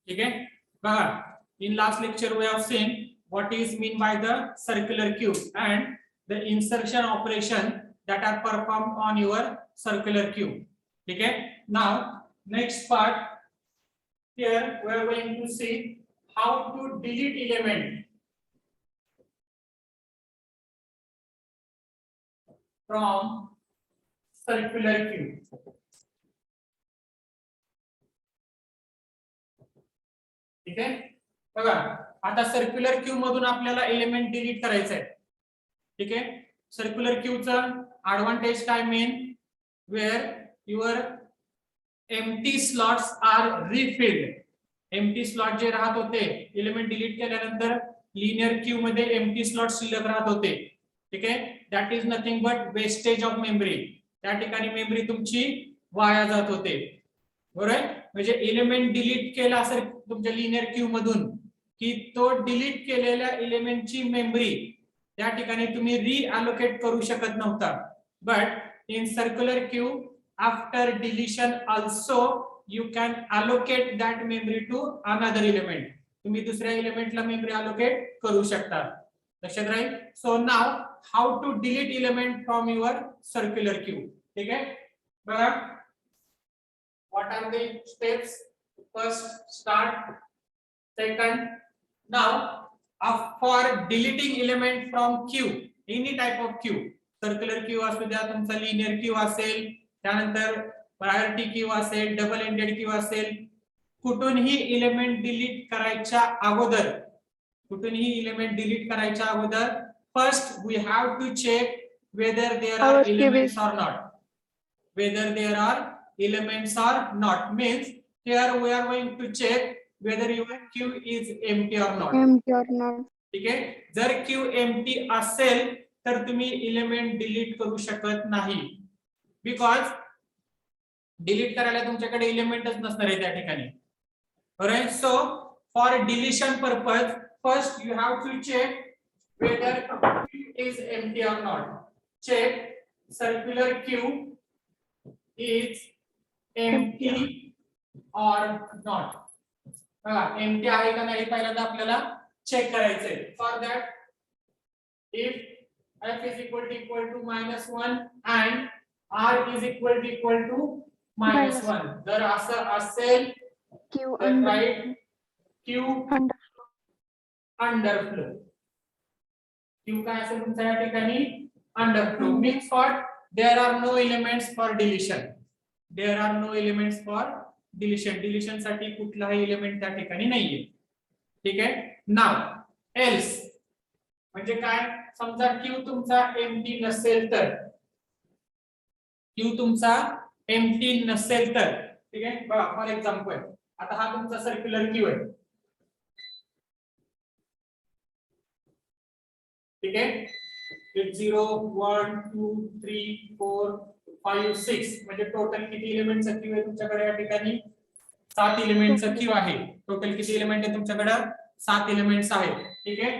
ठीक आहे. बघा, in last lecture we have seen what is mean by the circular cube and the insertion operation that are performed on your circular cube. ठीक है. Now next part, here we are going to see how to delete element from circular cube. ठीक आहे. बघा, आता circular cube मधून आपल्याला element delete करायचं आहे. ठीक आहे. सर्क्युलर क्यूबचा ऍडव्हांटेज काय main, where your empty slots are refilled. Empty slot जे राहत होते एलिमेंट डिलीट केल्यानंतर लिनियर क्यूब मध्ये एम्प्टी स्लॉट शिल्लक राहत होते. ठीक आहे. That is nothing but wastage of memory. त्या ठिकाणी मेमरी तुमची वाया जात होते. बरोबर. म्हणजे एलिमेंट डिलीट केला असेल तुमच्या लिनियर क्यूब मधून की तो डिलीट केलेल्या एलिमेंटची मेमरी त्या ठिकाणी तुम्ही रिअलोकेट करू शकत नव्हता. But in circular queue after deletion also you can allocate that memory to another element. तुम्ही दुसऱ्या एलिमेंटला मेमरी अलोकेट करू शकता. लक्षात राहील. So now how to delete element from your circular queue. ठीक आहे. बघा, what are the steps? First, start. Second, now for deleting element from cube, any type of cube, circular cube असू द्या, तुमचा linear cube असेल, त्यानंतर priority cube असेल, double ended cube असेल, कुठूनही एलिमेंट डिलीट करायच्या अगोदर, first we have to check whether there are elements or not. Whether there are elements or not means here we are going to check whether your queue is empty or not. ठीक आहे. जर Q empty असेल तर तुम्ही element delete करू शकत नाही. Because delete करायला तुमच्याकडे एलिमेंटच नसणार आहे त्या ठिकाणी. बरोबर. So for deletion purpose first you have to check whether queue is empty or not. Check circular queue is empty or not. Empty आहे का नाही पहिल्यांदा आपल्याला चेक करायचंय. For that if f is equal to -1 and r is equal to -1, जर असं असेल तर राईट q अंडरफ्लो. q काय असेल तुमच्या या ठिकाणी underflow. Means what, there are no elements for deletion. There are no elements for deletion. Deletion साठी कुठलाही एलिमेंट त्या ठिकाणी नाहीये. ठीक आहे. नाउ एल्स म्हणजे काय, समजा क्यू तुमचा एम्प्टी नसेल तर, ठीक आहे. बघा, फॉर एक्झाम्पल आता हा तुमचा सर्क्युलर क्यू आहे. ठीक आहे. 0 1 2 3 4 5 6 म्हणजे टोटल किती एलिमेंटचा क्यू आहे तुमच्याकडे या ठिकाणी? 7 एलिमेंटचा क्यू आहे. टोटल किती एलिमेंट आहे तुमच्याकडे? 7 एलिमेंट्स आहेत. ठीक आहे.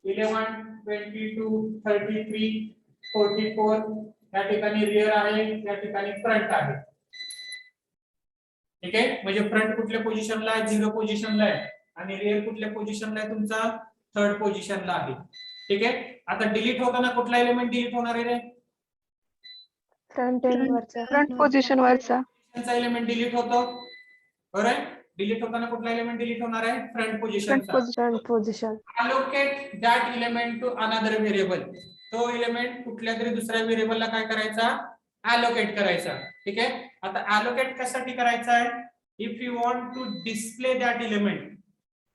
11 22 33 44 या ठिकाणी रियर आहे, या ठिकाणी फ्रंट आहे. ठीक आहे. म्हणजे फ्रंट कुठल्या पोझिशनला आहे? 0 पोझिशनला आहे. आणि रियर कुठल्या पोझिशनला आहे? तुमचा 3rd पोझिशनला आहे. ठीक आहे. आता डिलीट होताना कुठला एलिमेंट डिलीट होणार आहे रे? फ्रंट पोझिशन वरचा एलिमेंट डिलीट होतो. बरोबर. डिलीट होताना कुठला एलिमेंट डिलीट होणार आहे? Front position. Allocate that element to another variable. तो एलिमेंट कुठल्या तरी दुसऱ्या व्हेरिएबलला काय करायचा? अलोकेट करायचा. ठीक आहे. आता अलोकेट कशासाठी करायचा आहे? If you want to display that element,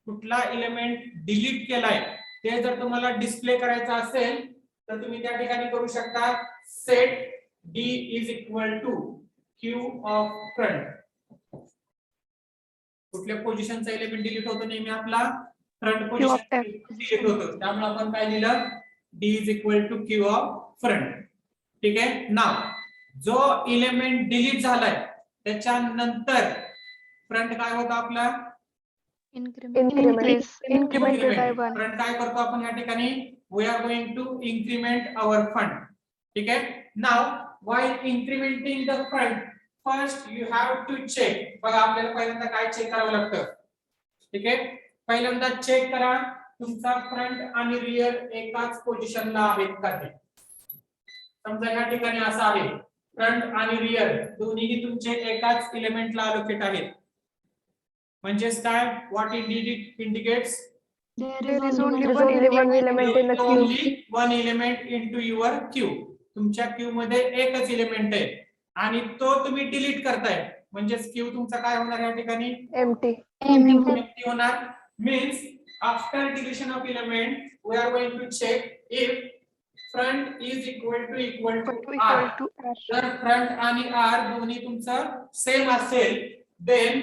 कुठला एलिमेंट डिलीट केलाय ते जर तुम्हाला डिस्प्ले करायचा असेल तर तुम्ही त्या ठिकाणी करू शकता set d is equal to q of front. कुठल्या पोझिशनचा एलिमेंट डिलीट होतो? नेहमी आपला फ्रंट पोझिशन डिलीट होतो. त्यामुळे आपण काय लिहिलं? d is equal to q of front. ठीक आहे. नाउ जो एलिमेंट डिलीट झालाय त्याच्यानंतर फ्रंट काय होतं आपला? incremented by 1. फ्रंट काय करतो आपण या ठिकाणी? We are going to increment our front. ठीक आहे. Now while incrementing the front, first you have to check. बघा, आपल्याला पहिल्यांदा काय चेक करावं लागतं? ठीक आहे. पहिल्यांदा चेक करा तुमचा फ्रंट आणि रिअर एकाच पोझिशनला आहेत का ते. समजा या ठिकाणी असं आहे फ्रंट आणि रिअर दोन्हीही तुमचे एकाच एलिमेंटला अलोकेट आहेत. म्हणजेच काय what it indicates There is only one element in the queue. only one element into your queue. तुमच्या क्यू मध्ये एकच एलिमेंट आहे आणि तो तुम्ही डिलीट करताय म्हणजेच क्यू तुमचा काय होणार या ठिकाणी Empty. empty होणार. Means after deletion of element we are going to check if front is equal to r. जर फ्रंट आणि आर दोन्ही तुमचं सेम असेल then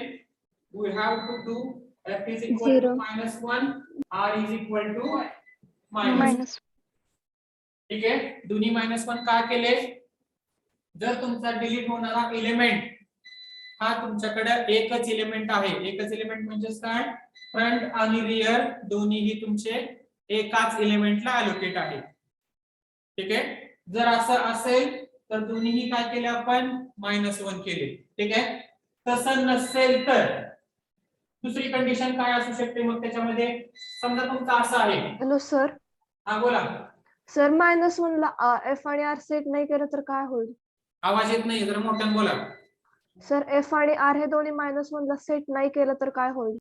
we have to do f is equal to -1 r is equal to minus. ठीक आहे. दोन्ही -1 का केले. जर तुमचा डिलीट होणारा एलिमेंट हा तुमच्याकडे एकच एलिमेंट आहे. एकच एलिमेंट म्हणजे काय फ्रंट आणि रिअर दोन्हीही तुमचे एकाच एलिमेंटला अलोकेट आहे. ठीक आहे. जर असं असेल तर दोन्हीही काय केले आपण -1 केले. ठीक आहे. तसं नसेल तर दुसरी कंडिशन काय असू शकते मग त्याच्यामध्ये. समजा तुमचा असा आहे. Hello sir. हा बोला. सर -1 ला एफ आणि आर सेट नाही केलं तर काय होईल. आवाज येत नाही जरा मोठ्याने बोला. सर एफ आणि आर हे दोन्ही -1 ला सेट नाही केलं तर काय होईल.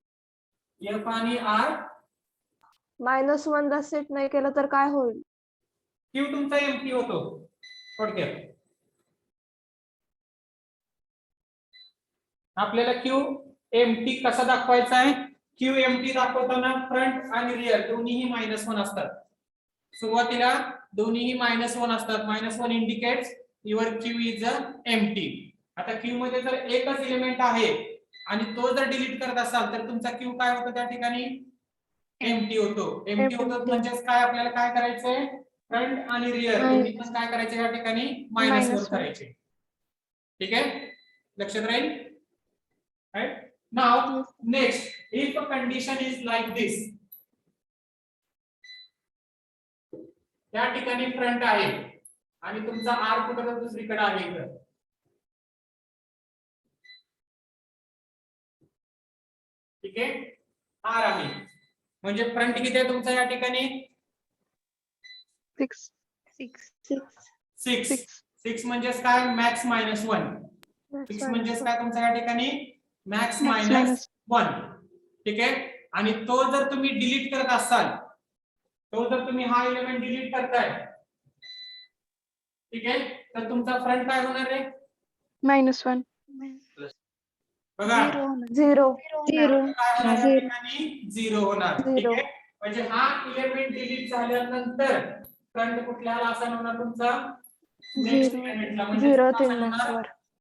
एफ आणि आर -1 ला सेट नाही केलं तर काय होईल. क्यू तुमचा एम्प्टी होतो थोडक्यात. आपल्याला क्यू एम्प्टी कसा दाखवायचा आहे. क्यू एम्प्टी दाखवताना फ्रंट आणि रिअर दोन्हीही -1 असतात. सुरुवातीला दोन्हीही -1 असतात. -1 indicates your queue is empty. आता क्यू मध्ये जर एकच एलिमेंट आहे आणि तो जर डिलीट करत असाल तर तुमचा क्यू काय होतो त्या ठिकाणी एम्प्टी होतो. एम्प्टी होतो म्हणजे काय आपल्याला काय करायचंय फ्रंट आणि रिअर दोन्ही पण काय करायचे या ठिकाणी -1 करायचे. ठीक आहे. लक्षात राहील. Right. Now next, if a condition is like this, या ठिकाणी फ्रंट आहे आणि तुमचा आर कुठे दुसरीकडे आहे इकडे. ठीक आहे. आर आहे म्हणजे फ्रंट किती आहे तुमचा या ठिकाणी 6 म्हणजे काय मॅक्स -1. 6 म्हणजे काय तुमचा या ठिकाणी मॅक्स -1. ठीक आहे. आणि तो जर तुम्ही डिलीट करत असाल तो जर तुम्ही हा एलिमेंट डिलीट करताय ठीक आहे तर तुमचा फ्रंट काय होणार आहे -1. बघा 0 0 होणार. ठीक आहे. म्हणजे हा एलिमेंट डिलीट झाल्यानंतर फ्रंट कुठल्याला असाइन होणार तुमचा नेक्स्ट एलिमेंटला म्हणजे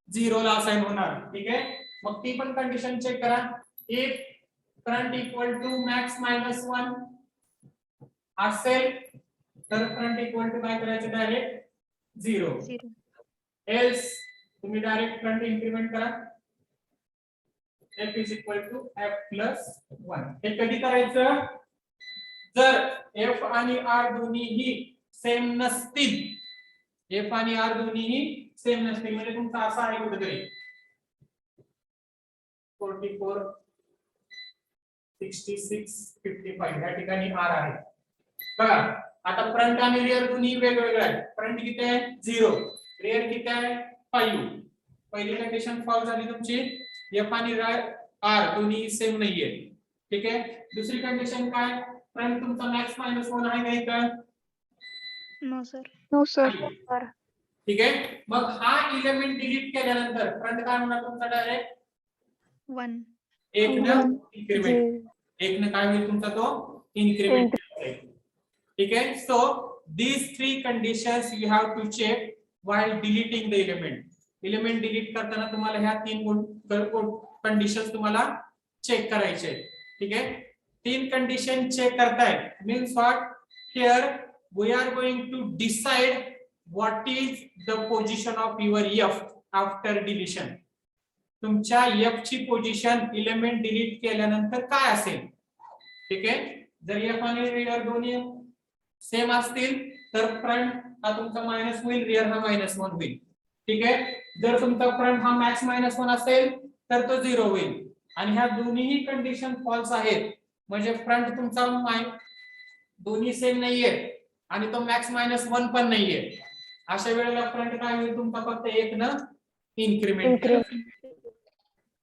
0 ला असाइन होणार. ठीक आहे. मग ती पण कंडिशन चेक करा. If front equal to max -1 असेल तर फ्रंट इक्वल टू काय करायचं डायरेक्ट 0. एल्स तुम्ही डायरेक्ट फ्रंट इन्क्रीमेंट करा. f is equal to f plus 1. हे कधी करायचं जर f आणि r दोन्हीही सेम नसतील. f आणि r दोन्हीही सेम नसतील म्हणजे तुमचा असा आहे कुठेतरी 44 66 55 या ठिकाणी r आहे. बघा आता फ्रंट आणि रिअर दोन्ही वेगवेगळे आहेत. फ्रंट किती आहे 0 रिअर किती आहे 5. पहिली कंडिशन फॉल्स झाली तुमची. f आणि r दोन्ही सेम नाहीये. ठीक आहे. दुसरी कंडिशन काय फ्रंट तुमचा मॅक्स -1 आहे का इथं नो सर. ठीक आहे. मग हा एलिमेंट डिलीट केल्यानंतर फ्रंट काय होणार तुमचा डायरेक्ट 1. 1 न इन्क्रीमेंट 1 न काय होईल तुमचा तो इन्क्रीमेंट. ठीक आहे. So these 3 conditions you have to check while deleting the element. Element delete करताना तुम्हाला ह्या 3 कंडिशन्स तुम्हाला चेक करायचे. ठीक आहे. 3 कंडिशन चेक करताय means what here we are going to decide what is the position of your f after deletion. तुमच्या f ची पोझिशन एलिमेंट डिलीट केल्यानंतर काय असेल. ठीक आहे. जर f आणि रिअर दोन्ही सेम असतील तर फ्रंट हा तुमचा मायनस होईल रिअर हा -1 होईल. ठीक आहे. जर तुमचा फ्रंट हा मॅक्स -1 असेल तर तो 0 होईल. आणि ह्या दोन्हीही कंडिशन फॉल्स आहेत, म्हणजे फ्रंट तुमचा दोन्ही सेम नाहीये आणि तो मॅक्स मायनस 1 पण नाहीये, अशा वेळेला फ्रंट काय होईल तुमचा फक्त एक न इन्क्रीमेंट.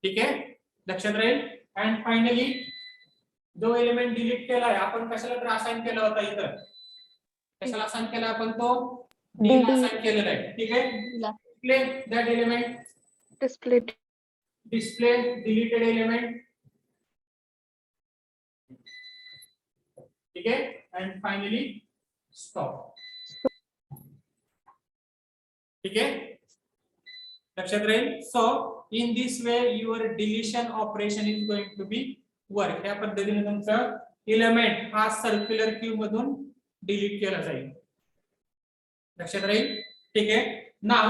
ठीक आहे, लक्षात राहील. अँड फायनली जो एलिमेंट डिलीट केलाय आपण कशाला असाइन केला होता, इथं कशाला असाइन केला आपण, तो डी ला असाइन केलेला आहे. ठीक आहे, display that element, display deleted element. ठीक आहे, अँड फायनली स्टॉप. ठीक आहे, लक्षात राहील. So in this way your deletion operation is going to be work. या पद्धतीने तुमचं एलिमेंट हा सर्क्युलर क्यू मधून डिलीट केला जाईल. लक्षात राहील. ठीक आहे, now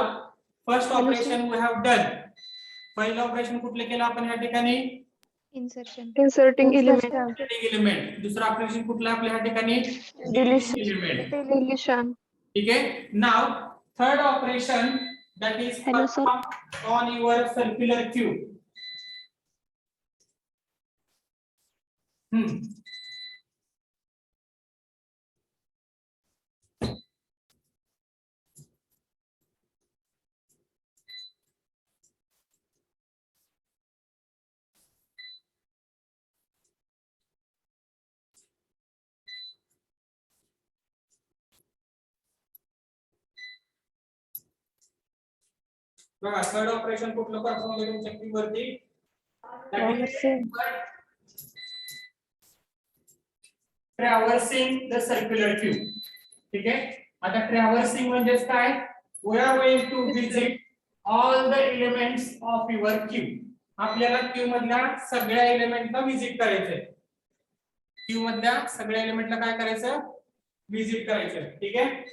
first operation we have done. पहिलं ऑपरेशन कुठले केलं आपण या ठिकाणी, inserting element, एलिमेंट. दुसरं ऑपरेशन कुठलं आपल्या या ठिकाणी, Deletion. एलिमेंट. deletion. ठीक आहे, now third operation that is Hello, sir. performed on your circular queue. बघा थर्ड ऑपरेशन कुठलं परफॉर्म केलं तुमच्या क्यू वरती, ट्रॅव्हर्सिंग द सर्क्युलर क्यू. ठीक आहे, आता ट्रॅव्हर्सिंग म्हणजे काय, we are going to visit all the elements of your queue. आपल्याला क्यू मधल्या सगळ्या एलिमेंटला विजिट करायचंय. क्यू मधल्या सगळ्या एलिमेंटला काय करायचं, विजिट करायचं. ठीक आहे,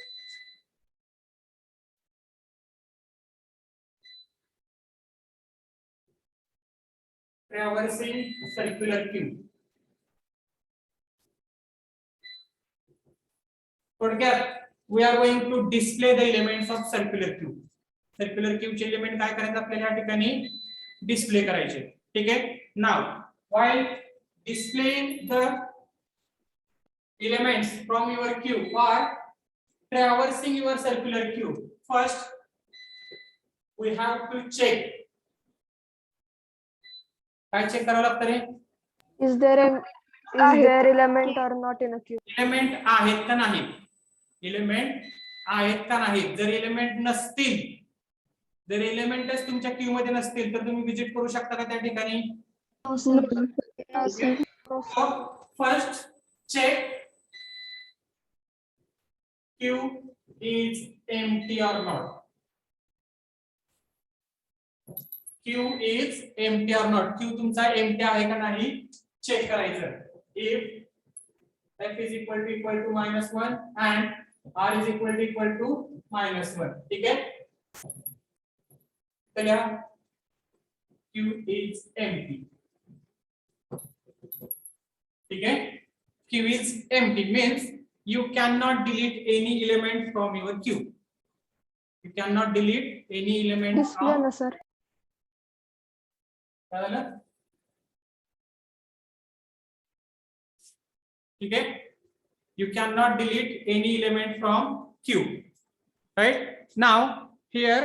traversing circular queue. थोडक्यात we are going to display the elements of circular queue. Circular queue चे एलिमेंट काय करायचं आपल्याला या ठिकाणी, डिस्प्ले करायचे. ठीक आहे, now while displaying the elements from your queue or traversing your circular queue, first we have to check. काय चेक करावं लागतं रे, Is there element or not in a queue? Element आहेत का नाही, एलिमेंट आहेत का नाही. जर एलिमेंट नसतील, जर एलिमेंटच तुमच्या क्यू मध्ये नसतील तर तुम्ही विजिट करू शकता का त्या ठिकाणी. First check queue is empty or not. Queue is empty or not, queue तुमचा एम्प्टी आहे का नाही चेक करायचं. If f is equal to -1 and r is equal to -1. ठीक है, तो या q is empty. ठीक है, q is empty means you cannot delete any element from your queue. You cannot delete any element Display from. ना sir. क्या झालं, ठीक है, you cannot delete any element from queue. Right, now here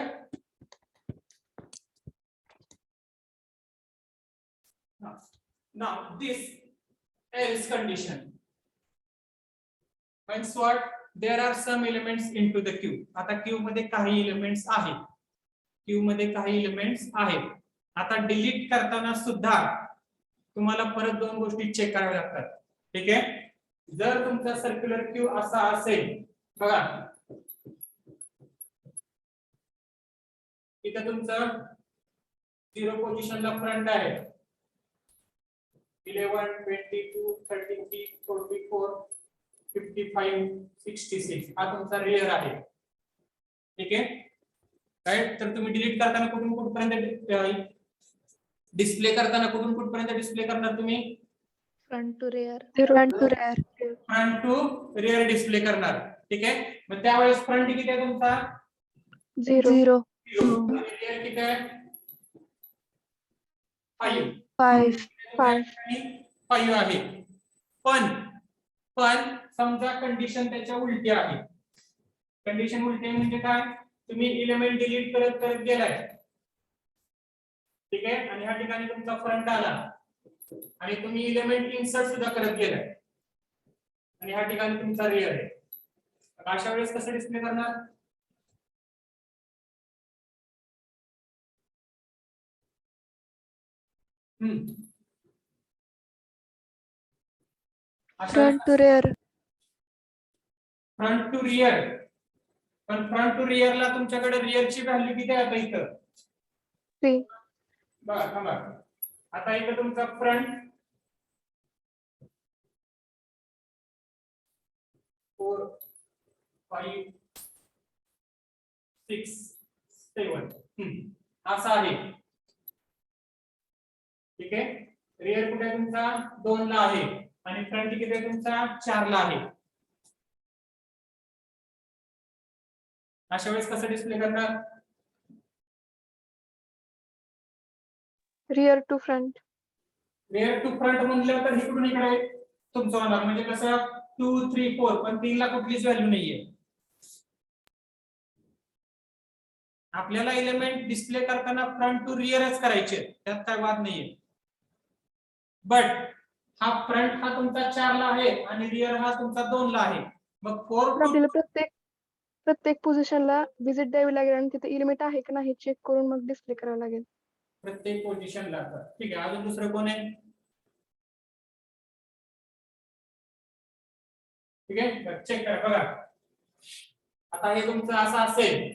now this else condition means what, there are some elements into the queue. आता queue मध्ये काही elements आहेत, queue मध्ये काही एलिमेंट्स आहेत. आता डिलीट करताना सुद्धा तुम्हाला परत दोन गोष्टी चेक कराव्या लागतात. ठीक आहे, जर तुमचा सर्क्युलर क्यू असा असेल, बघा इथे तुमचं 0 पोझिशनला फ्रंट आहे, 11 22 33 44 55 66 हा तुमचा रियर आहे. ठीक आहे, राईट. तर तुम्ही डिलीट करताना कुठून कुठपर्यंत डिस्प्ले करताना कुठून कुठपर्यंत डिस्प्ले करणार तुम्ही, Front to rear. Front to rear. Front to rear display करणार. ठीक आहे, मग त्यावेळेस फ्रंट किती आहे तुमचा, 0. रियर किती आहे 5. 5 5 आहे. पण समजा कंडिशन त्याच्या उलटी आहे. कंडिशन उलटी आहे म्हणजे काय? तुम्ही इलेमेंट डिलीट करत करत गेलाय, ठीक आहे, आणि ह्या ठिकाणी तुमचा फ्रंट आला आणि तुम्ही इलेमेंट इन्सर्ट सुद्धा करत गेलाय आणि ह्या ठिकाणी तुमचा रियर आहे. अशा वेळेस कसं डिस्प्ले करणार? Front to rear. Front to rear. पण फ्रंट टू रिअरला तुमच्याकडे रिअरची व्हॅल्यू किती आहे आता इथं? 3. बघा थांबा. आता इथं तुमचा फ्रंट 4 5 6 7 असा आहे, ठीक आहे. रिअर कुठे आहे तुमचा? 2 ला आहे आणि फ्रंट किती आहे तुमचा? 4 ला आहे. अशा वेळेस कसं डिस्प्ले करणार? Rear to front. Rear to front म्हणलं तर इकडून इकडे तुमचं होणार, म्हणजे कसं 2 3 4, पण 3 ला कुठलीच व्हॅल्यू नाहीये. आपल्याला एलिमेंट डिस्प्ले करताना फ्रंट टू रिअरच करायचे, त्यात काय वाद नाहीये. बट हा फ्रंट हा तुमचा 4 ला आहे आणि रिअर हा तुमचा 2 ला आहे. मग 4 तर आपल्याला प्रत्येक पोझिशनला विजिट द्यावी लागेल आणि तिथे एलिमेंट आहे की नाही चेक करून मग डिस्प्ले करावं लागेल. प्रत्येक पोझिशनला. ठीक आहे, अजून दुसरं कोण आहे? ठीक आहे, चेक करा बघा. आता हे तुमचं असं असेल,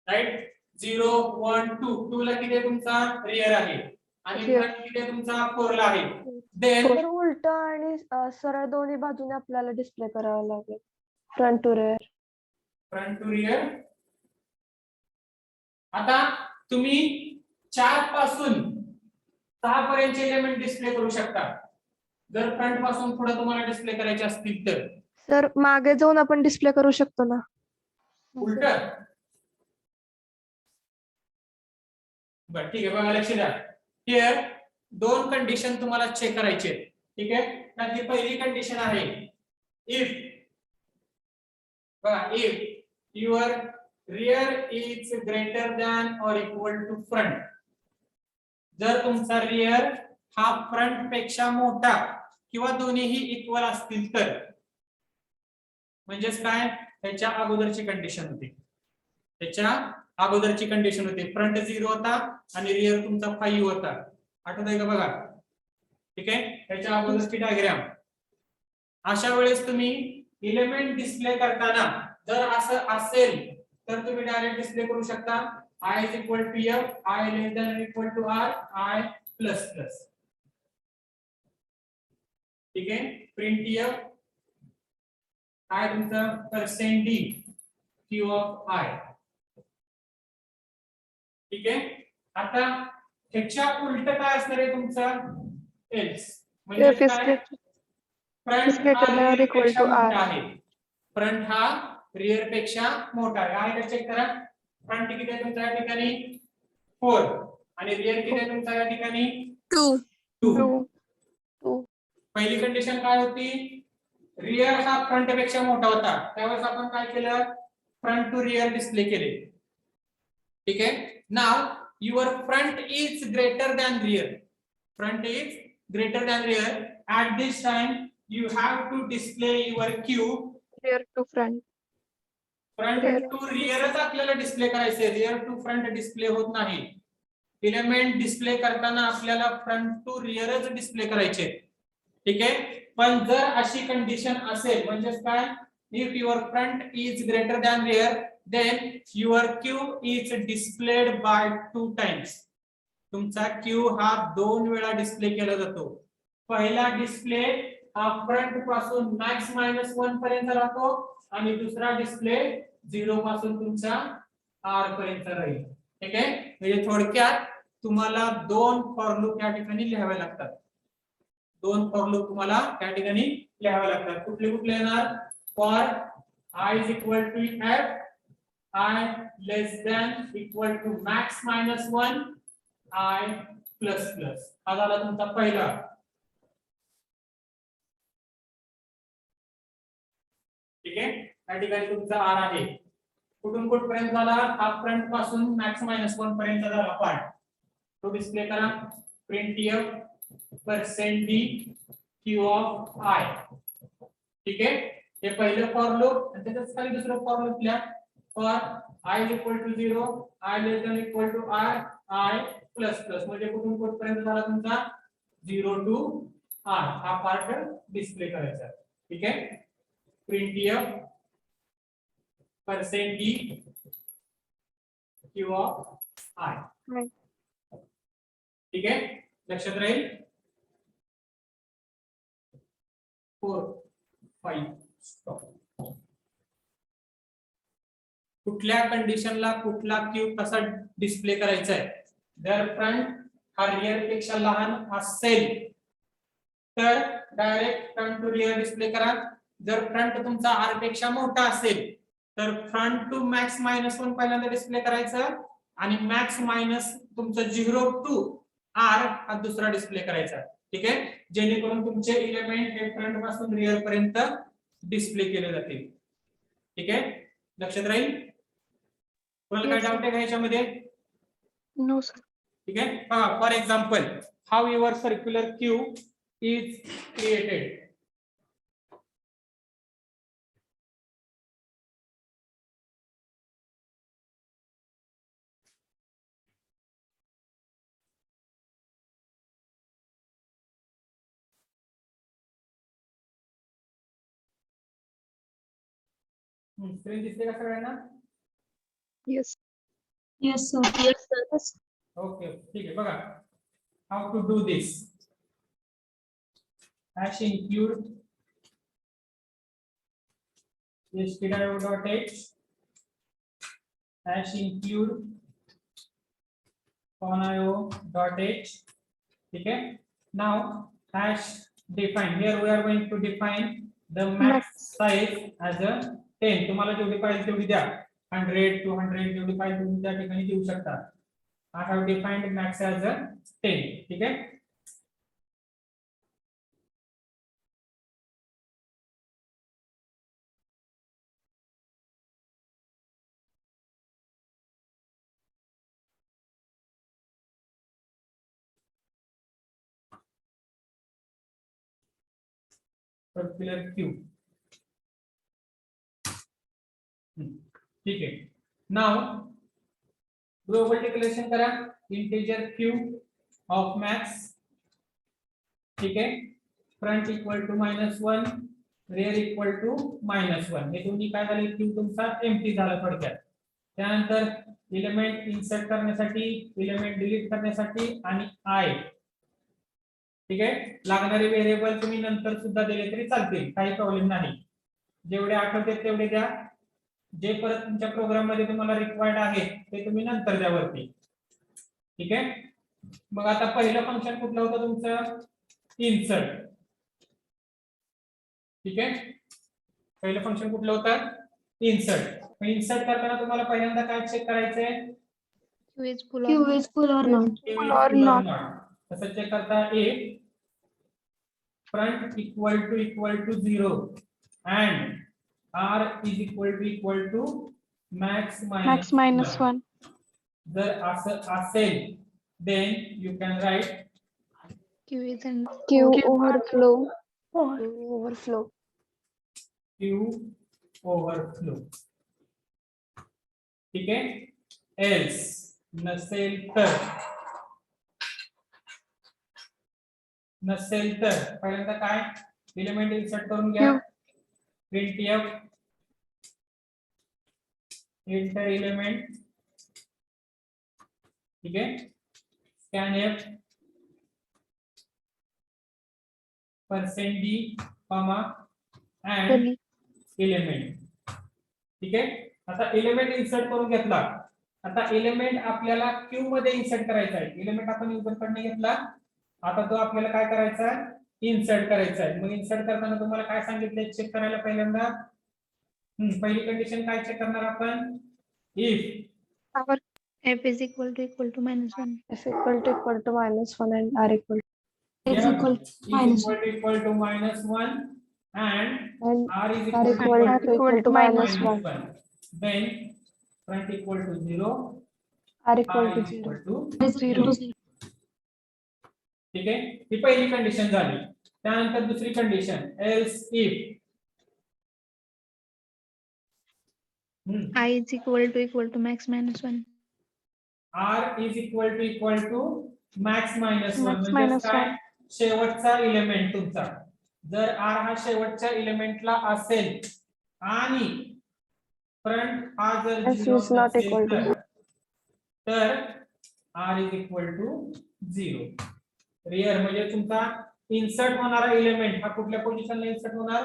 राईट, 0 1 2. 2 ला किती आहे तुमचा? रिअर आहे आणि Rear. फ्रंट किती आहे तुमचा? 4 ला आहे. देन तर उलट आणि सरळ दोन्ही बाजूने आपल्याला डिस्प्ले करावं लागेल. Front to rear. Front to rear. आता तुम्ही 4 पासून 6 पर्यंतचे एलिमेंट डिस्प्ले करू शकता जर फ्रंट पासून पुढे तुम्हाला डिस्प्ले करायचे असतील तर. सर मागे जाऊन आपण डिस्प्ले करू शकतो ना? उलट. बर ठीक आहे, बघा लक्ष द्या. हिअर 2 कंडिशन तुम्हाला चेक करायचे आहेत, ठीक आहे. त्यातली पहिली कंडिशन आहे इफ, बघा, if your rear is greater than or equal to front. जर तुमचा रिअर हा फ्रंट पेक्षा मोठा किंवा दोन्हीही इक्वल असतील तर. म्हणजेच काय? त्याच्या अगोदरची कंडिशन होती, त्याच्या अगोदरची कंडिशन होती फ्रंट 0 होता आणि रिअर तुमचा 5 होता. आठवतंय का बघा? ठीक आहे, त्याच्या अगोदरची डायग्राम. अशा वेळेस तुम्ही एलिमेंट डिस्प्ले करताना जर असं असेल तर तुम्ही डायरेक्ट डिस्प्ले करू शकता I is equal to F, I less than or equal to R, I plus plus. ठीक आहे, प्रिंट F काय तुमचं percent D Q of I. ठीक आहे. आता ह्याच्या उलट काय असणार आहे तुमचं? एल्स. म्हणजे F is काय? फ्रंट greater हा than or रिअर equal पेक्षा to R. मोठा आहे. फ्रंट हा रिअर पेक्षा मोठा आहे. आहे का? चेक करा. फ्रंट किती आहे तुमच्या या ठिकाणी? 4 आणि रिअर किती आहे तुमच्या या ठिकाणी? 2. 2. पहिली कंडिशन काय होती? रिअर हा फ्रंट पेक्षा मोठा होता, त्यावेळेस आपण काय केलं? फ्रंट टू रिअर डिस्प्ले केले. ठीक आहे. Now your front is greater than rear. Front is greater than rear. At this time you have to display your queue Rear to front. Front to रिअरच आपल्याला डिस्प्ले करायचे, rear to front display होत नाही. Element display करताना आपल्याला front to रिअरच display करायचे, ठीक आहे. पण जर अशी कंडिशन असेल, म्हणजे काय? If your front is greater than rear then your queue is displayed by 2 times. तुमचा क्यू हा 2 वेळा डिस्प्ले केला जातो. पहिला डिस्प्ले हा फ्रंट पासून मॅक्स मायनस 1 पर्यंत राहतो आणि दुसरा डिस्प्ले 0 पासून तुमचा R पर्यंत राहील. ठीक आहे. म्हणजे थोडक्यात तुम्हाला 2 फॉर लूप या ठिकाणी लिहावे लागतात. 2 फॉर लूप तुम्हाला त्या ठिकाणी लिहावे लागतात. कुठले कुठले येणार? For I is equal to F, I less than equal to max minus 1, I plus plus. हा झाला तुमचा पहिला. ठीक आहे, या ठिकाणी तुमचा आर आहे. कुठून कुठपर्यंत झाला? हा फ्रंट पासून मॅक्स मायनस 1 पर्यंत झाला पार्ट. तो डिस्प्ले करा. printf %d q of I. ठीक आहे, हे पहिलं फॉर लूप आणि त्याच्याच खाली दुसरं फॉर लूप लिहा. For i is equal to 0, i less than equal to r, i plus plus. म्हणजे कुठून कुठपर्यंत झाला तुमचा? 0 टू आर. हा पार्ट डिस्प्ले करायचा. ठीक आहे, printf %d q of i. Right. ठीक आहे, लक्षात राहील. 4 5 स्टॉप. कुठल्या कंडिशनला कुठला क्यू कसा डिस्प्ले करायचा आहे? जर फ्रंट हा रिअर पेक्षा लहान असेल तर direct front to rear display करा. जर फ्रंट तुमचा आर पेक्षा मोठा असेल तर फ्रंट टू मॅक्स मायनस 1 पहिल्यांदा डिस्प्ले करायचं आणि मॅक्स मायनस तुमचं 0 टू आर हा दुसरा डिस्प्ले करायचा. ठीक आहे, जेणेकरून तुमचे एलिमेंट हे फ्रंट पासून रिअर पर्यंत डिस्प्ले केले जातील. ठीक आहे, लक्षात राहील. तुम्हाला काय Yes, sir. डाऊट आहे का याच्यामध्ये? No, sir. ठीक आहे, पहा for example how your circular queue is created. Screen दिसते का सगळ्यांना? Yes. Yes, sir. Yes, sir. Okay, ठीक आहे. बघा how to do this. Hash include stdio.h hash include conio.h. ठीक है, now hash define. Here we are going to define the max size as a 10. तुम्हाला जेवढी पाहिजे तेवढी द्या. 100 200 जेवढी पाहिजे तुम्ही त्या ठिकाणी देऊ शकता. I have defined max as a 10. ठीक है, सर्क्युलर क्यू. ठीक है, नाउ ग्लोबल डिक्लेरेशन करा. Integer queue of max. ठीक है, front equal to -1, rear equal to -1. हे दोन्ही काय झाले? क्यू तुमचा एम्प्टी झाला थोडक्यात. त्यानंतर एलिमेंट इन्सर्ट करण्यासाठी, एलिमेंट डिलीट करण्यासाठी आणि आय. ठीक आहे, लागणारे व्हेरिएबल तुम्ही नंतर सुद्धा दिले तरी चालतील, काही प्रॉब्लेम नाही. जेवढे आठवते तेवढे द्या. जे परत तुमच्या प्रोग्राम मध्ये तुम्हाला रिक्वायर्ड आहे ते तुम्ही नंतर द्या वरती. ठीक आहे, मग आता पहिलं फंक्शन कुठलं होतं तुमचं? इन्सर्ट. ठीक आहे, पहिलं फंक्शन कुठलं होतं? इन्सर्ट. इन्सर्ट करताना तुम्हाला पहिल्यांदा काय चेक करायचंय? Q is full Q or is full or not? Full or not. तसं चेक करता if front equal to 0 and r is equal to max max minus 1. जर असं असेल then you can write Q is in Q overflow. Overflow. Q overflow. ठीक आहे, else नसेल तर पहिल्यांदा काय? एलिमेंट इन्सर्ट करून घ्या. printf enter element. ठीक आहे, scanf %d and element. ठीक आहे, आता एलिमेंट इन्सर्ट करून घेतला. आता एलिमेंट आपल्याला क्यू मध्ये इन्सर्ट करायचा आहे. एलिमेंट आपण युजर कडे घेतला. आता तो आपल्याला काय करायचा आहे? इन्सर्ट करायचा आहे. मग इन्सर्ट करताना तुम्हाला काय सांगितलंय चेक करायला? पहिल्यांदा पहिली कंडिशन काय चेक करणार आपण? If F is equal to -1. F equal to -1 and R equal F Yeah, equal is to minus equal to -1 and and R is R equal to minus -1. 1. Then front equal to 0, R R equal to is 0. equal to is equal to 0. ठीक आहे ही पहिली condition झाली. त्यानंतर दुसरी condition else if I is equal to max -1. R is equal to max minus 1 Max म्हणजे minus काय 1. शेवटचा element तुमचा. जर R हा शेवटच्या एलिमेंटला असेल आणि फ्रंट हा जर S 0 is not equal to तर R is equal to 0. Rear म्हणजे तुमचा इन्सर्ट होणारा एलिमेंट हा कुठल्या पोझिशनला इन्सर्ट होणार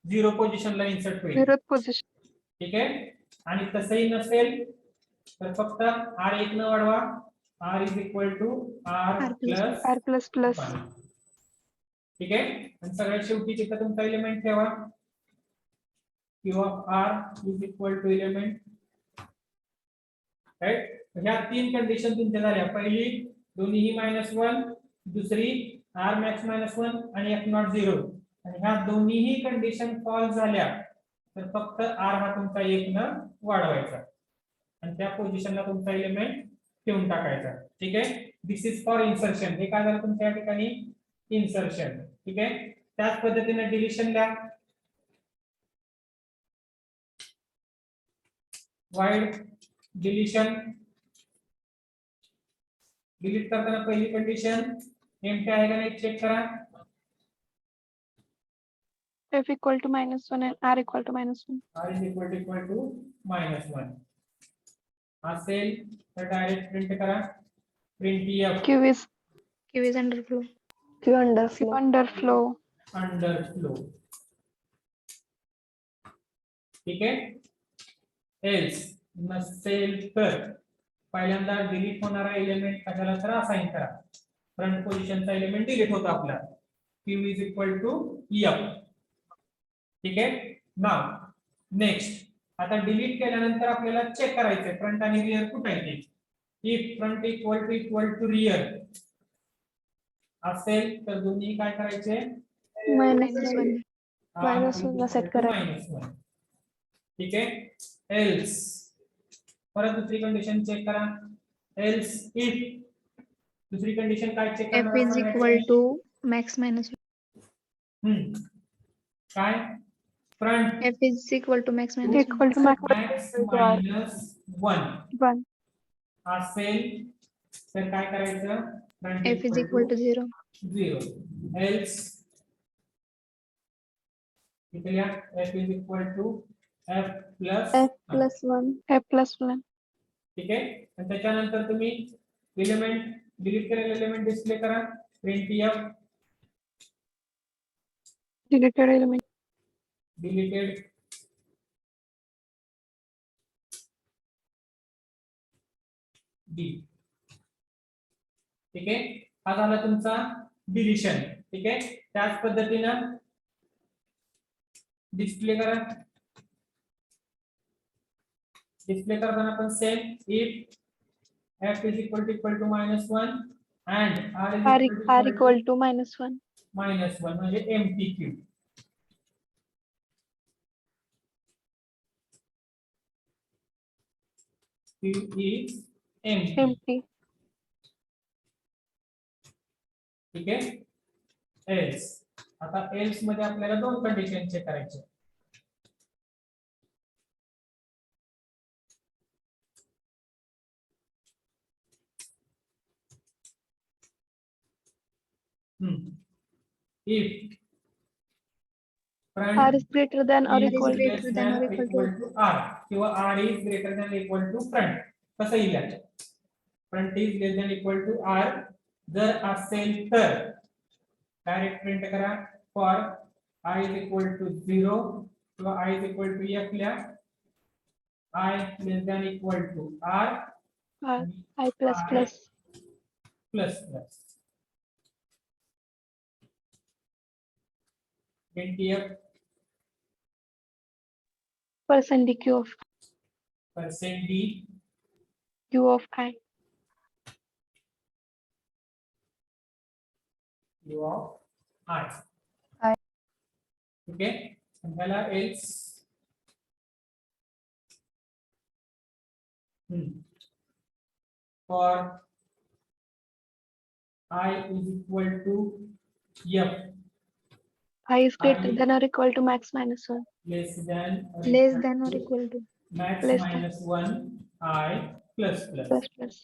0 पोझिशनला इन्सर्ट होईल. 0th position. ठीक आहे आणि तसंही नसेल तर फक्त R1 न वाढवा R is equal to R R plus plus R plus plus. 1. ठीक आहे आणि सगळ्यात शेवटी तिथं तुमचा एलिमेंट ठेवा Q of R is equal to element. Right ह्या तीन कंडिशन तुमच्या झाल्या. पहिली दोन्हीही -1, दुसरी R max -1 आणि F not 0 आणि ह्या दोन्हीही कंडिशन फॉल्स झाल्या तर फक्त R हा तुमचा 1 न वाढवायचा आणि त्या पोझिशनला तुमचा एलिमेंट ठेवून टाकायचा. ठीक आहे दिस इज फॉर इन्सर्शन. हे काय झालं तुमच्या या ठिकाणी इन्सर्शन. ठीक आहे त्याच पद्धतीने डिलीशन द्या. वाइड डिलीशन डिलीट करताना पहिली कंडिशन नेमकी आहे का नाही चेक करा. F equal to -1 and R equal to -1. R is equal to -1 असेल तर डायरेक्ट प्रिंट करा. Print F Q is Q is underflow. Q underflow. underflow. Underflow. ठीक आहे एल्स नसेल तर पहिल्यांदा डिलीट होणारा एलिमेंट कशाला तर असाइन करा. फ्रंट पोझिशनचा एलिमेंट डिलीट होतो आपला Q is equal to F. ठीक आहे नाव नेक्स्ट आता डिलीट केल्यानंतर आपल्याला चेक करायचंय फ्रंट आणि रिअर कुठे आहे ते. If front equal to rear असेल तर दोन्ही काय करायचे -1. -1 ला सेट करायचं. -1. ठीक आहे एल्स परत दुसरी कंडिशन चेक करा. एल्स इफ दुसरी कंडिशन काय check F is equal to max -1. काय front F is equal to max -1. Equal to max max -1 1. असेल तर काय करायचं front F is equal to 0. 0 else इथे या F is equal to F plus F plus 1. F plus 1. ठीक आहे आणि त्याच्यानंतर तुम्ही एलिमेंट डिलीट केलेले एलिमेंट डिस्प्ले करा. Print F Deleted element. Deleted D. ठीक आहे हा झाला तुमचा डिलीशन. ठीक आहे त्याच पद्धतीनं डिस्प्ले करा. डिस्प्ले करताना पण same if F is equal to -1 and R is R equal equal to -1. -1 म्हणजे empty Q. Q is empty. Empty. ठीक आहे एल्स आता एल्स मध्ये आपल्याला दोन कंडिशन चेक करायचे. If R is greater than or is equal to greater than or equal to R किंवा R is greater than equal to front कसं येईल front is less than equal to R जर असेल तर direct print करा for I is equal to 0 किंवा I is equal to F ल्या I less than equal to R R. I plus I plus. plus plus print F % DQ of percent D Q of I. Q of I. I. ठीक आहे, आणि त्याला else for I is equal to F I is greater I- than or equal to max minus 1. less than Less than or equal to. max less than. minus 1 I plus Plus plus.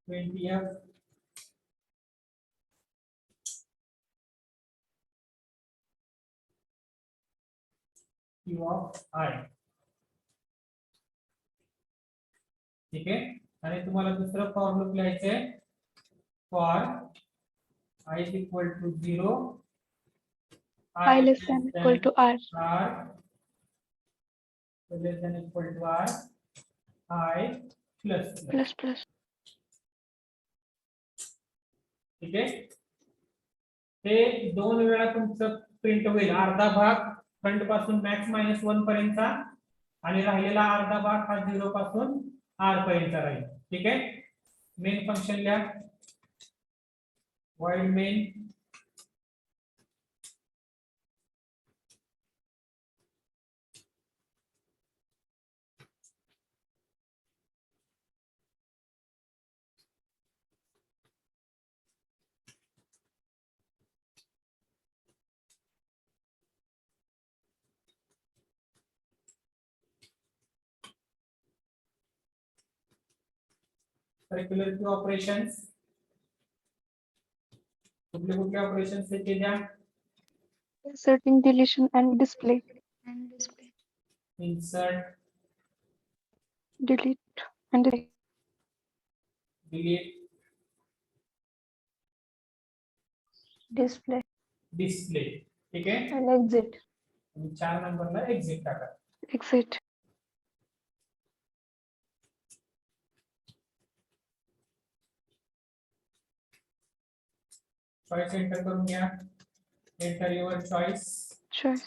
20F Q of I. ठीक आहे, आणि तुम्हाला दुसरं for loop लिहायचंय for I is equal to 0 I less than equal to R. R less than equal to R I plus plus. Plus plus. ठीक आहे, हे 2 वेळा तुमचं प्रिंट होईल. अर्धा भाग फ्रंट पासून मॅक्स मायनस 1 पर्यंतचा आणि राहिलेला अर्धा भाग हा 0 पासून R पर्यंतचा राहील. ठीक आहे, मेन फंक्शन लिहा void main circular queue operations. कुठले ऑपरेशन्स आहेत ते द्या. Inserting, deletion, and display. And display. Insert, Delete and display. delete, display display. ठीक आहे, आणि एक्झिट. आणि 4 नंबरला एक्झिट टाका. Exit. चॉईस एंटर करून घ्या. Enter your choice. Choice.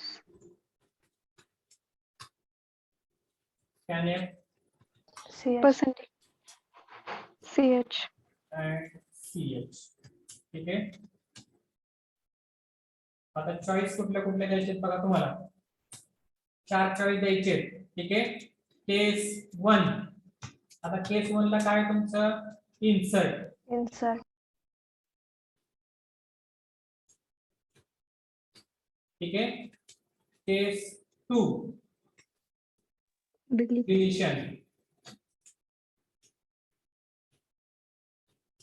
scanf c Percentage. CH. and ch. ठीक आहे, आता चॉईस कुठल्या कुठल्या द्यायचे बघा तुम्हाला. 4 चॉईस द्यायचे. ठीक आहे, केस 1. आता केस 1 ला काय तुमचं इन्सर्ट. इन्सर्ट. ठीक आहे, केस 2 Delete. डिलीशन.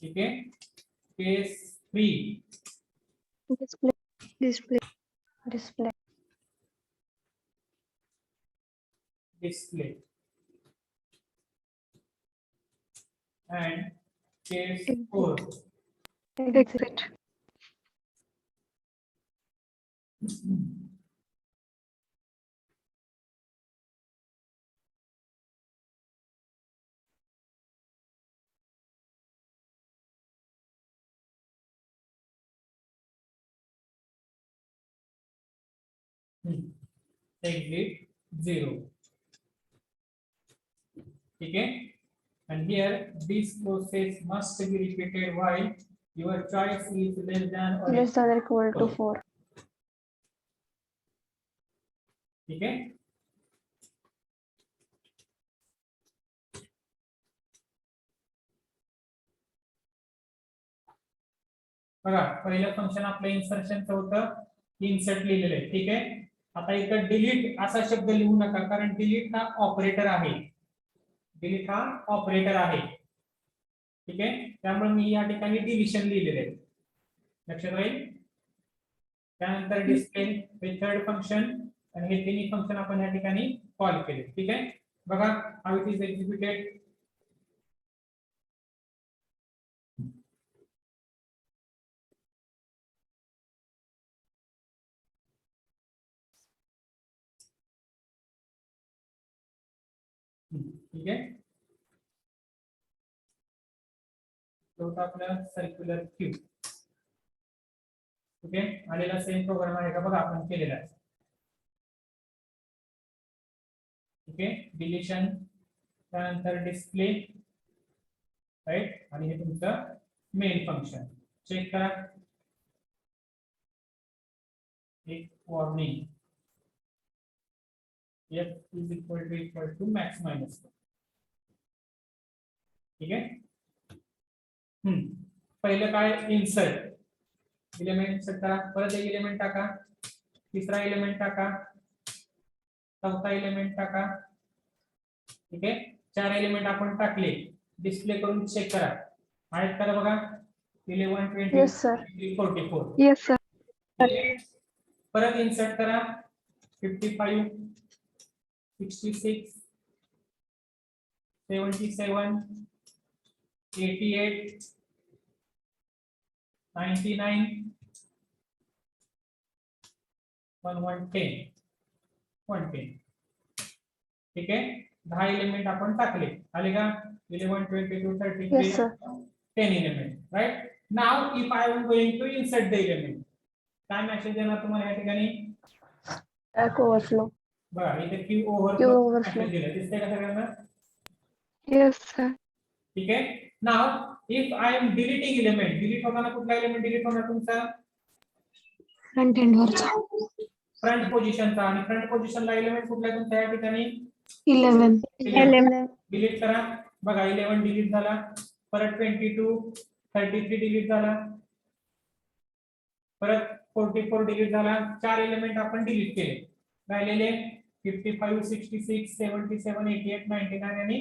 ठीक आहे, केस 3 Display. Display. Display. display and case 4 Exit. exit 0. ठीक है, and here this process must be repeated while your choice is less than or less than equal to 4. ठीक है. बघा, पहिलं फंक्शन आपलं इन्सर्शनचं होतं, इन्सर्ट लिहिलेलं आहे. ठीक आहे, आता इथं डिलीट असा शब्द लिहू नका, कारण डिलीट हा ऑपरेटर आहे. डिलीट हा ऑपरेटर आहे. ठीक आहे, त्यामुळे मी या ठिकाणी डिलिशन लिहिलेले आहे. लक्षात राहील. त्यानंतर डिस्प्ले हे थर्ड फंक्शन आणि हे तिन्ही फंक्शन आपण या ठिकाणी कॉल केले. ठीक आहे, बघा हाऊ इट इज एक्झिक्युटेड. ठीक आहे, तो होता आपला सर्क्युलर क्यू. ओके, आलेला सेम प्रोग्राम आहे का बघा, आपण केलेला आहे. ठीक आहे, डिलिशन, त्यानंतर डिस्प्ले, राईट, आणि हे तुमचं मेन फंक्शन. चेक करा, एक warning, f is equal to max minus. ठीक आहे. पहिलं काय, इन्सर्ट एलिमेंट करा, परत एक एलिमेंट टाका, तिसरा एलिमेंट टाका, चौथा एलिमेंट टाका. ठीक आहे, 4 एलिमेंट आपण टाकले. डिस्प्ले करून चेक करा, आहेत का बघा. 11 20 Yes, sir. 44. Yes sir. परत इन्सर्ट करा, 55 66 77 88 99 110 110. ठीक आहे, 10 एलिमेंट आपण टाकले, आले का. 11 22 33 Yes, sir. 10 element, right. Now if I am going to insert the element, काय मेसेज येणार तुम्हाला या ठिकाणी. Stack overflow. बघा इथे क्यू Queue ओव्हरफ्लो overflow. दिलं, दिसतंय का सगळ्यांना. Yes sir. ठीक आहे. Now if I am deleting element, delete होताना कुठला एलिमेंट डिलीट होणार तुमचा. फ्रंट एंड वरचा फ्रंट पोझिशनचा, आणि फ्रंट पोझिशनला एलिमेंट कुठला आहे तुमच्या या ठिकाणी. 11 डिलीट करा. बघा 11 डिलीट झाला, परत 22 33 डिलीट झाला, परत 44 डिलीट झाला. 4 एलिमेंट आपण डिलीट केले. राहिलेले 55 66 77 88 99 आणि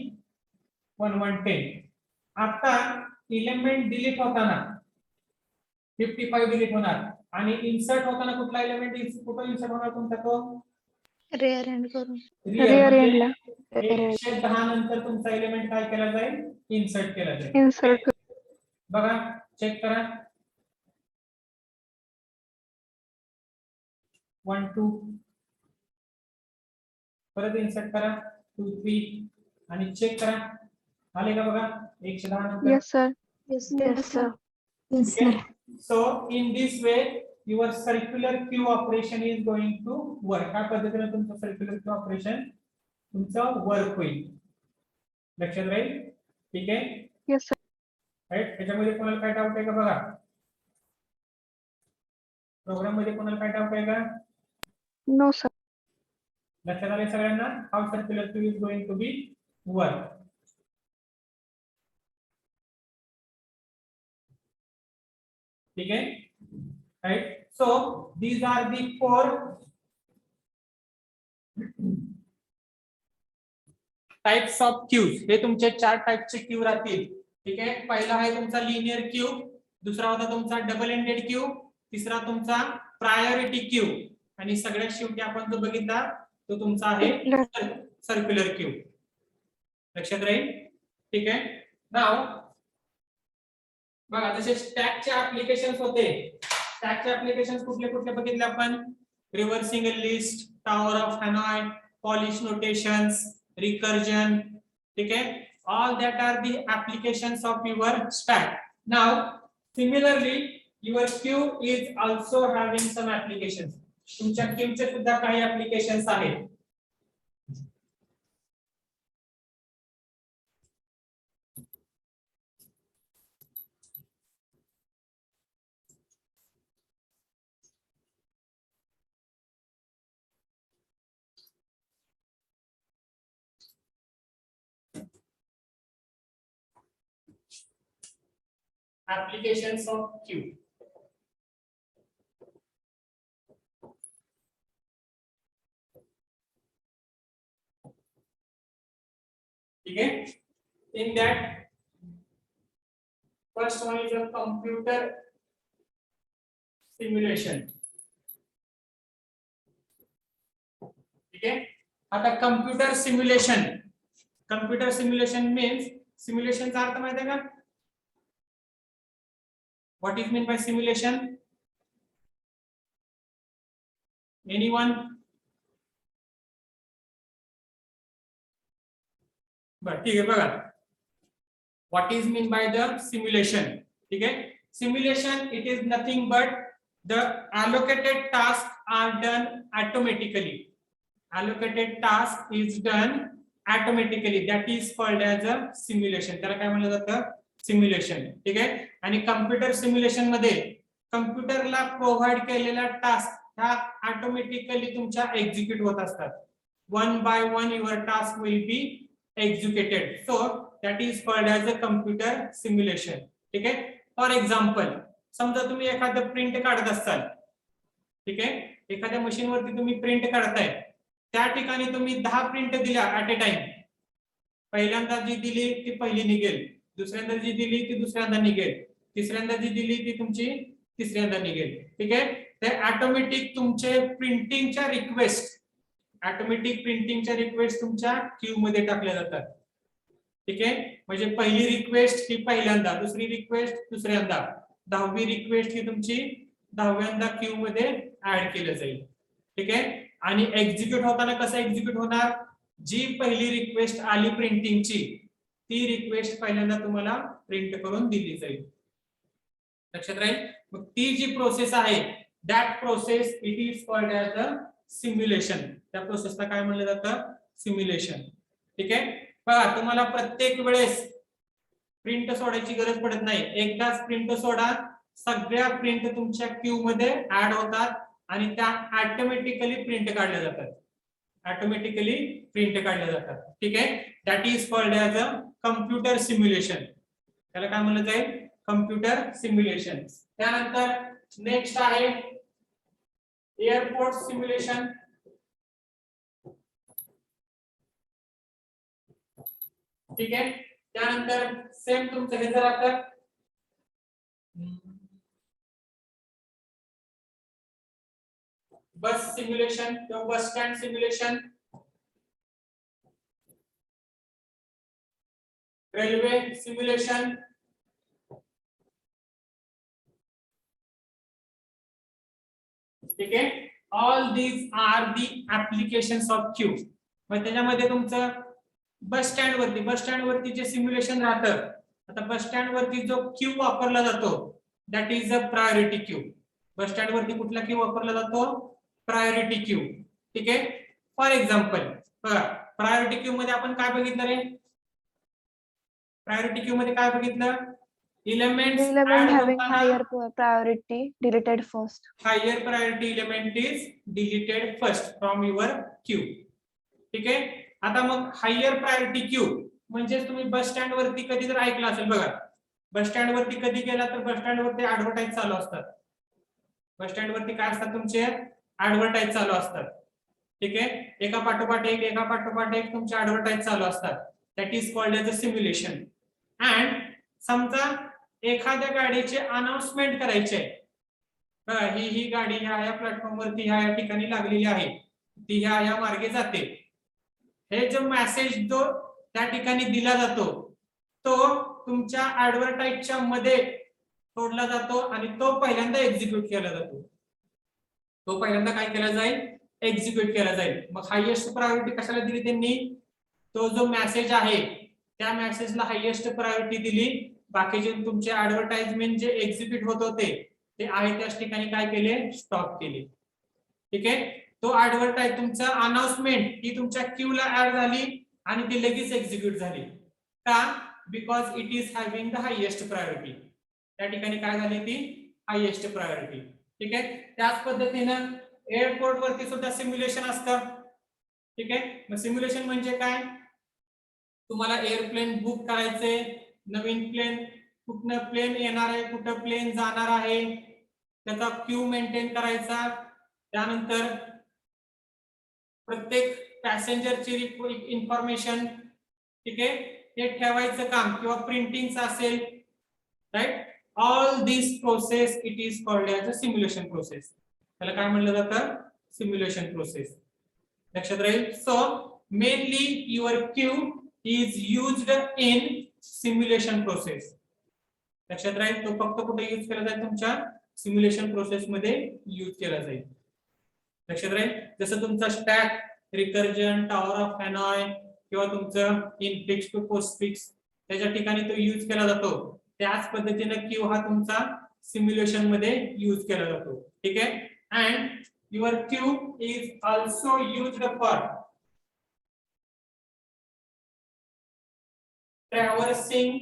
1110. आता एलिमेंट डिलीट होताना 55 डिलीट होणार, आणि इन्सर्ट होताना कुठला एलिमेंट कुठं इन्सर्ट होणार तुमचा तो. रेअर एंड करून. Rear end ला. 110 नंतर तुमचा एलिमेंट काय केला जाईल, इन्सर्ट केला जाईल. इन्सर्ट. बघा चेक करा, 1 2, परत इन्सर्ट करा 2 3, आणि चेक करा, आले का बघा 110 नंतर. Yes sir. Yes, Yes, sir. Yes, sir. So in this way your circular queue operation is going to work. काय पद्धतीने तुमचं सर्क्युलर क्यू ऑपरेशन तुमचं वर्क होईल, लक्षात राहील. ठीक आहे, येस सर. राईट. त्याच्यामध्ये कोणाला काय डाऊट आहे का बघा, प्रोग्राम मध्ये कोणाला काय डाऊट आहे का. No sir. लक्षात आले सगळ्यांना, how circular queue is going to be work. ठीक आहे, right. So these are the 4 types of queues. हे तुमचे 4 टाइपचे क्यू राहतील. ठीक आहे, पहिला आहे तुमचा लिनियर क्यू, दुसरा होता तुमचा डबल एंडेड क्यू, तिसरा तुमचा प्रायोरिटी क्यू, आणि सगळ्यात शेवटी आपण जो बघितला तो तुमचा आहे सर्क्युलर क्यू. लक्षात राहील. ठीक आहे. नाव बघा, जसे स्टॅकचे ऍप्लिकेशन्स होते, स्टॅकचे ऍप्लिकेशन्स कुठले कुठले बघितले आपण. Reversing a list, tower of Hanoi, Polish notations, recursion. ठीक आहे, all that are the applications of your stack. Now similarly your queue is also having some applications. तुमच्या queueचे सुद्धा काही applications आहेत. Applications of queue. ठीक है, in that first one is a computer simulation. ठीक है, आता computer simulation means simulation चा अर्थ माहिती आहे का. What is meant by simulation? Anyone? बरं, ठीक आहे. बघा, what is meant by the simulation. ठीक आहे, simulation it is nothing but the allocated tasks are done automatically. allocated task is done automatically, that is called as a simulation. त्याला काय म्हणलं जातं? सिम्युलेशन. ठीक आहे. आणि कम्प्युटर सिम्युलेशन मध्ये कम्प्युटरला प्रोव्हाइड केलेला टास्क ह्या ऑटोमॅटिकली तुमच्या एक्झिक्यूट होत असतात. One by one your task will be executed. So that is called as a computer simulation. ठीक आहे. फॉर एक्झाम्पल, समजा तुम्ही एखादं प्रिंट काढत असाल. ठीक आहे. एखाद्या मशीन वरती तुम्ही प्रिंट काढताय, त्या ठिकाणी तुम्ही 10 प्रिंट दिल्या ऍट ए टाइम. पहिल्यांदा जी दिली ती पहिली निघेल, दुसऱ्यांदा जी दिली ती दुसऱ्यांदा निघेल, तिसऱ्यांदा जी दिली ती तुमची तिसऱ्यांदा निघेल. ठीक आहे. ते ऑटोमॅटिक तुमचे प्रिंटिंगच्या रिक्वेस्ट तुमच्या क्यू मध्ये टाकल्या जातात. ठीक आहे. म्हणजे पहिली रिक्वेस्ट ही पहिल्यांदा, दुसरी रिक्वेस्ट दुसऱ्यांदा, 10वी रिक्वेस्ट ही तुमची 10व्यांदा क्यू मध्ये ऍड केलं जाईल. ठीक आहे. आणि एक्झिक्यूट होताना कसं एक्झिक्यूट होणार? जी पहिली रिक्वेस्ट आली प्रिंटिंगची, ती रिक्वेस्ट पहिल्यांदा तुम्हाला प्रिंट करून दिली जाईल. लक्षात राहील. मग ती जी प्रोसेस आहे, that process it is called as a simulation. त्या प्रोसेसला काय म्हणलं जातं? सिम्युलेशन. ठीक आहे. बघा, तुम्हाला प्रत्येक वेळेस प्रिंट सोडायची गरज पडत नाही. एकदाच प्रिंट सोडा, सगळ्या प्रिंट तुमच्या क्यू मध्ये ऍड होतात आणि त्या ऑटोमॅटिकली प्रिंट काढल्या जातात. ठीक आहे. That is called as a computer simulation. त्याला काय म्हणलं जाईल? Computer simulation. त्यानंतर नेक्स्ट आहे एअरपोर्ट सिम्युलेशन. ठीक आहे. त्यानंतर सेम तुमचं हे जर आता बस सिम्युलेशन किंवा bus stand simulation, railway simulation, ठीक आहे. All these are the applications of Q. मग त्याच्यामध्ये तुमचं बस स्टँड वरती जे सिम्युलेशन राहतं, आता बस स्टँड वरती जो क्यू वापरला जातो that is a priority queue. Bus stand वरती कुठला क्यू वापरला जातो? Priority queue. ठीक आहे. फॉर एक्झाम्पल बघा, प्रायोरिटी क्यू मध्ये आपण काय बघितलं रे? प्रायोरिटी क्यू मध्ये काय बघितलं? Element having higher priority deleted first. Higher priority element is deleted first from your queue. ठीक आहे. आता मग हायर प्रायोरिटी क्यू म्हणजे तुम्ही बस स्टँड वरती कधी जर ऐकलं असेल बघा, बस स्टँड वरती कधी गेला तर बस स्टँड वरती ऍडव्हर्टाईज चालू असतात. बस स्टँड वरती काय असतात? तुमचे ऍडव्हर्टाईज चालू असतात. ठीक आहे. एका पाठोपाठ एक तुमचे ऍडव्हर्टाईज चालू असतात. That is called as a simulation. And समजा एखाद्या गाडीचे अनाउन्समेंट करायचे, बघा ही गाडी ह्या प्लॅटफॉर्म वरती ह्या ठिकाणी लागलेली आहे, ती ह्या मार्गे जाते. हे जो मेसेज जो त्या ठिकाणी दिला जातो तो तुमच्या ऍडव्हर्टाईजच्या मध्ये सोडला जातो आणि तो पहिल्यांदा एक्झिक्यूट केला जातो. तो पहिल्यांदा काय केला जाईल? एक्झिक्यूट केला जाईल. मग हायएस्ट प्रायोरिटी कशाला दिली त्यांनी? तो जो मेसेज आहे त्या मेसेजला हायएस्ट प्रायोरिटी दिली. बाकीचे तुमचे ऍडव्हर्टाइजमेंट जे एक्झिक्यूट होत होते ते आहे त्याच ठिकाणी काय केले? स्टॉप केले. ठीक आहे. तो ऍडव्हर्टाइज तुमचा अनाउन्समेंट ही तुमच्या क्यूला ऍड झाली आणि ती लगेच एक्झिक्यूट झाली. का? Because it is having the highest priority. त्या ठिकाणी काय झाली? ती हायएस्ट प्रायोरिटी. ठीक आहे. त्याच पद्धतीनं एअरपोर्ट वरती सुद्धा सिम्युलेशन असतं. ठीक आहे. मग सिम्युलेशन म्हणजे काय? तुम्हाला एअरप्लेन बुक करायचे, नवीन प्लेन, कुठनं प्लेन येणार आहे, कुठं प्लेन जाणार आहे, त्याचा क्यू मेंटेन करायचा. त्यानंतर प्रत्येक पॅसेंजरची इन्फॉर्मेशन, ठीक आहे, हे ठेवायचं काम किंवा प्रिंटिंगचं असेल, right. All this process it is called as a simulation process. त्याला काय म्हणलं जातं? Simulation process. लक्षात राहील. So mainly your queue is used in simulation process. लक्षात राहील. तो फक्त कुठे यूज केला जाईल? तुमच्या सिम्युलेशन प्रोसेस मध्ये यूज केला जाईल. लक्षात राहील. जसं तुमचा stack, recursion, tower of Hanoi किंवा तुमचं infix to postfix त्याच्या ठिकाणी तो यूज केला जातो, त्याच पद्धतीने क्यू हा तुमचा सिम्युलेशन मध्ये यूज केला जातो. ठीक आहे. And your queue is also used for traversing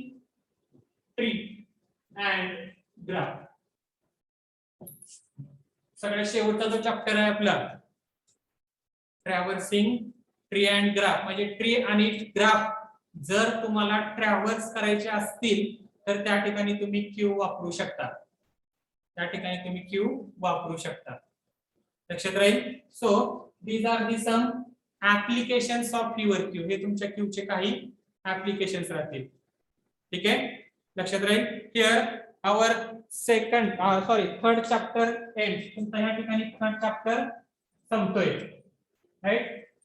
tree and graph. सगळ्यात शेवटचा जो चॅप्टर आहे आपला ट्रॅव्हर्सिंग ट्री अँड ग्राफ, म्हणजे ट्री आणि ग्राफ जर तुम्हाला ट्रॅव्हर्स करायचे असतील तर त्या ठिकाणी तुम्ही क्यू वापरू शकता. त्या ठिकाणी तुम्ही क्यू वापरू शकता. लक्षात राहील. So these are the some applications of your queue. हे तुमच्या क्यूचे काही ऍप्लिकेशन्स राहतील. ठीक आहे, लक्षात राहील. Here our third chapter end. तुमचा या ठिकाणी थर्ड चॅप्टर संपतोय. राईट.